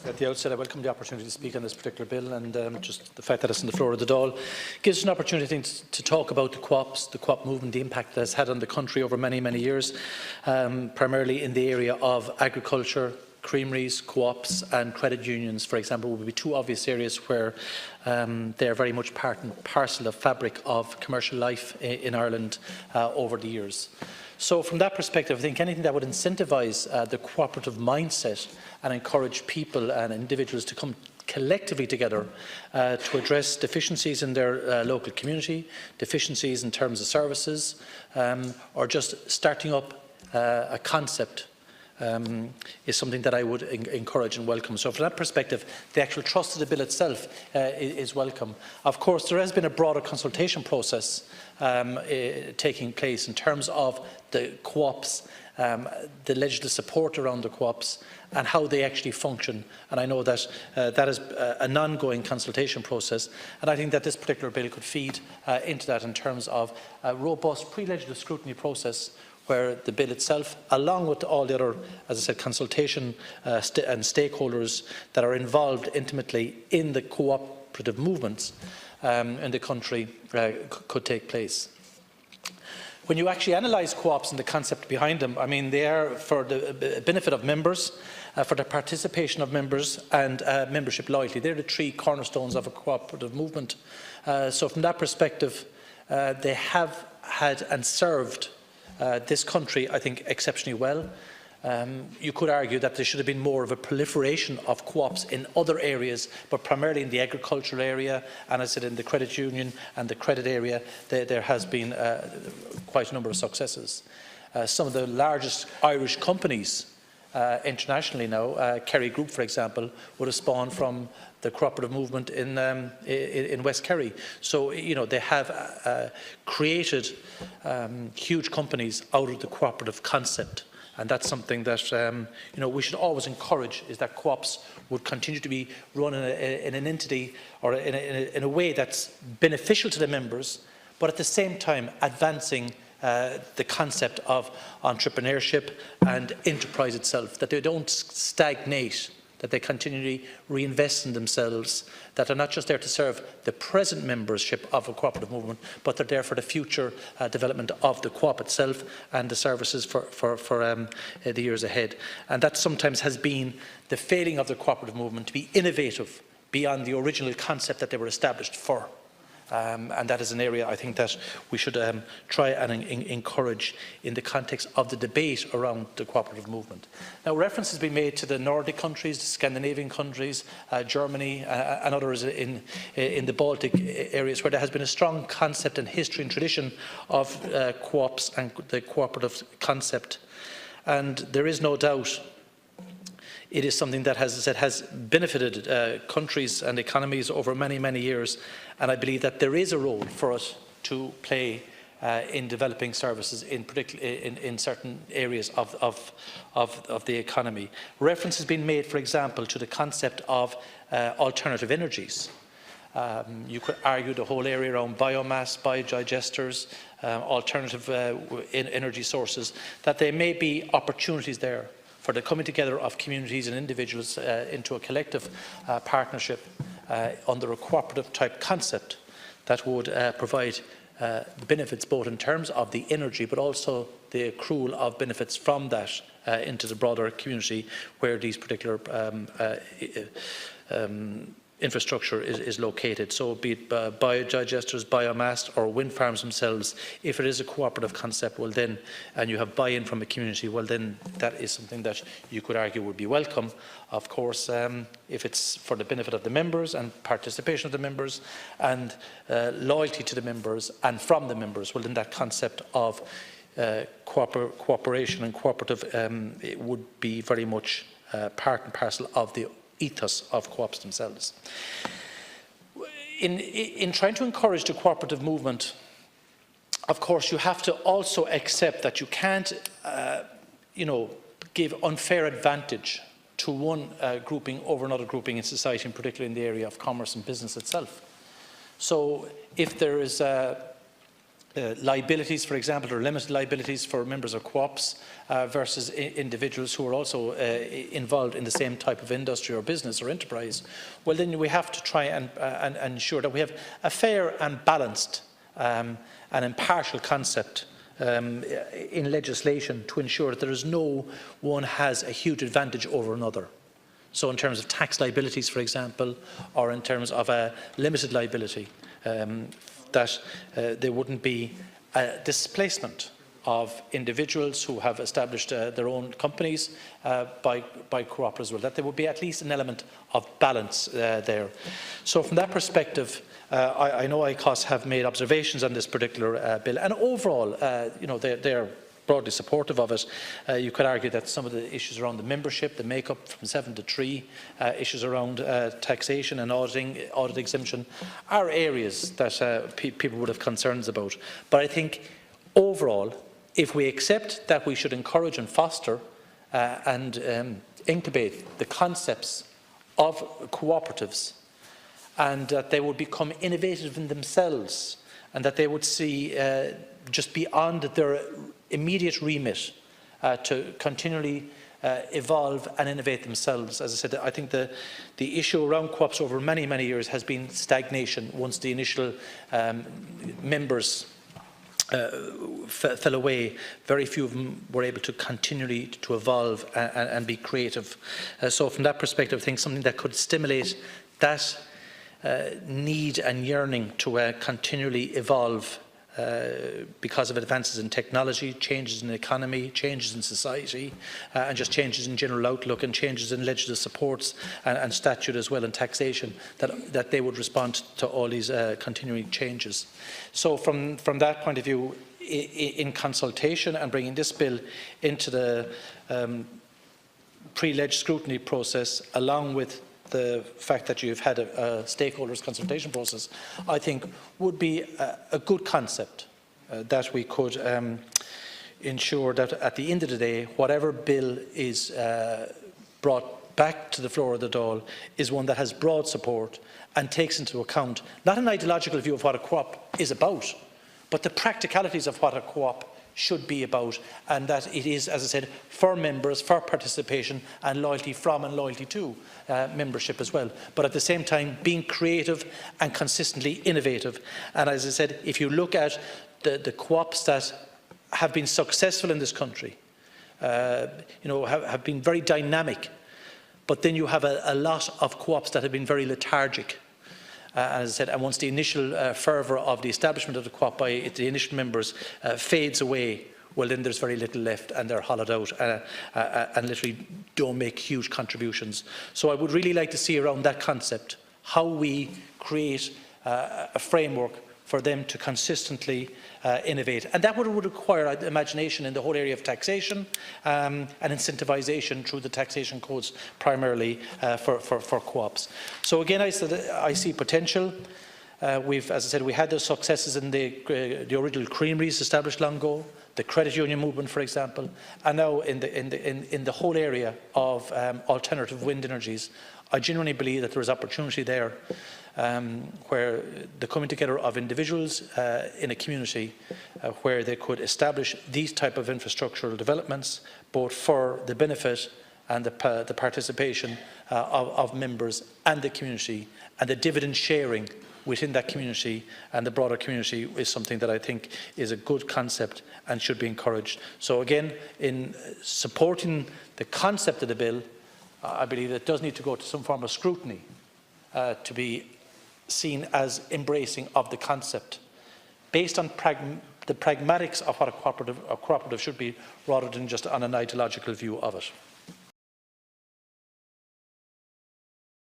At the outset, I welcome the opportunity to speak on this particular bill, and just the fact that it's on the floor of the Dáil gives us an opportunity to talk about the co-op movement, the impact that it's had on the country over many, many years, primarily in the area of agriculture, creameries, co-ops and credit unions, for example, would be two obvious areas where they are very much part and parcel of fabric of commercial life in Ireland over the years. So from that perspective, I think anything that would incentivise the cooperative mindset and encourage people and individuals to come collectively together to address deficiencies in their local community, deficiencies in terms of services, or just starting up a concept is something that I would encourage and welcome. So from that perspective, the actual trust of the bill itself is welcome. Of course, there has been a broader consultation process taking place in terms of the co-ops, the legislative support around the co-ops and how they actually function. And I know that that is an ongoing consultation process, and I think that this particular bill could feed into that in terms of a robust pre-legislative scrutiny process where the bill itself, along with all the other, as I said, consultation and stakeholders that are involved intimately in the cooperative movements in the country could take place. When you actually analyse co-ops and the concept behind them, I mean, they are for the benefit of members, for the participation of members and membership loyalty. They're the three cornerstones of a cooperative movement. So from that perspective, they have had and served this country, I think, exceptionally well. You could argue that there should have been more of a proliferation of co-ops in other areas, but primarily in the agricultural area, and as I said, in the credit union and the credit area, there has been quite a number of successes. Some of the largest Irish companies internationally now, Kerry Group, for example, would have spawned from the cooperative movement in West Kerry. So, you know, they have created huge companies out of the cooperative concept. And that's something that you know, we should always encourage, is that co-ops would continue to be run in an entity or in a way that's beneficial to the members, but at the same time advancing the concept of entrepreneurship and enterprise itself, that they don't stagnate, that they continually reinvest in themselves, that they're not just there to serve the present membership of a cooperative movement, but they're there for the future development of the co-op itself and the services for the years ahead. And that sometimes has been the failing of the cooperative movement, to be innovative beyond the original concept that they were established for. And that is an area I think that we should try and encourage in the context of the debate around the cooperative movement. Now, reference has been made to the Nordic countries, the Scandinavian countries, Germany and others in the Baltic areas, where there has been a strong concept and history and tradition of co-ops and the cooperative concept. And there is no doubt it is something that, as I said, has benefited countries and economies over many, many years. And I believe that there is a role for us to play in developing services, in certain areas of the economy. Reference has been made, for example, to the concept of alternative energies. You could argue the whole area around biomass, biodigesters, alternative energy sources, that there may be opportunities there for the coming together of communities and individuals into a collective partnership under a cooperative type concept that would provide benefits both in terms of the energy but also the accrual of benefits from that into the broader community where these particular infrastructure is located. So be it biodigesters, biomass or wind farms themselves, if it is a cooperative concept, well then, and you have buy-in from a community, well then that is something that you could argue would be welcome. Of course, if it's for the benefit of the members and participation of the members and loyalty to the members and from the members, well then that concept of cooperation and cooperative it would be very much part and parcel of the ethos of co-ops themselves. In trying to encourage the cooperative movement, of course, you have to also accept that you can't, you know, give unfair advantage to one grouping over another grouping in society, and particularly in the area of commerce and business itself. So if there is liabilities, for example, or limited liabilities for members of co-ops versus individuals who are also involved in the same type of industry or business or enterprise, well, then we have to try and ensure that we have a fair and balanced and impartial concept in legislation to ensure that there is no one has a huge advantage over another. So in terms of tax liabilities, for example, or in terms of a limited liability, that there wouldn't be a displacement of individuals who have established their own companies by co-op as well, that there would be at least an element of balance there. So from that perspective, I know ICOS have made observations on this particular bill, and overall, you know, they're broadly supportive of it. You could argue that some of the issues around the membership, the make-up from 7 to 3, issues around taxation and auditing, audit exemption, are areas that people would have concerns about. But I think overall, if we accept that we should encourage and foster and incubate the concepts of cooperatives, and that they would become innovative in themselves, and that they would see just beyond their immediate remit to continually evolve and innovate themselves. As I said, I think the issue around co-ops over many, many years has been stagnation. Once the initial members fell away, very few of them were able to continually to evolve and be creative. So from that perspective, I think something that could stimulate that need and yearning to continually evolve because of advances in technology, changes in the economy, changes in society, and just changes in general outlook and changes in legislative supports and statute as well, and taxation, that they would respond to all these continuing changes. So from that point of view, in consultation and bringing this bill into the pre-leg scrutiny process, along with the fact that you've had a stakeholders consultation process, I think would be a good concept that we could ensure that at the end of the day, whatever bill is brought back to the floor of the Dáil is one that has broad support and takes into account not an ideological view of what a co-op is about, but the practicalities of what a co-op should be about, and that it is, as I said, for members, for participation and loyalty from and loyalty to membership as well. But at the same time, being creative and consistently innovative. And as I said, if you look at the co-ops that have been successful in this country, you know, have been very dynamic, but then you have a lot of co-ops that have been very lethargic. As I said, and once the initial fervour of the establishment of the co-op by the initial members fades away, well, then there's very little left and they're hollowed out and literally don't make huge contributions. So I would really like to see around that concept how we create a framework for them to consistently innovate. And that would require imagination in the whole area of taxation and incentivisation through the taxation codes, primarily for co-ops. So again, I see potential. As I said, we had those successes in the original creameries established long ago, the credit union movement, for example, and now in the whole area of alternative wind energies. I genuinely believe that there is opportunity there, where the coming together of individuals in a community where they could establish these type of infrastructural developments, both for the benefit and the participation of members and the community, and the dividend sharing within that community and the broader community is something that I think is a good concept and should be encouraged. So again, in supporting the concept of the bill, I believe it does need to go to some form of scrutiny to be seen as embracing of the concept, based on the pragmatics of what a cooperative should be, rather than just on an ideological view of it.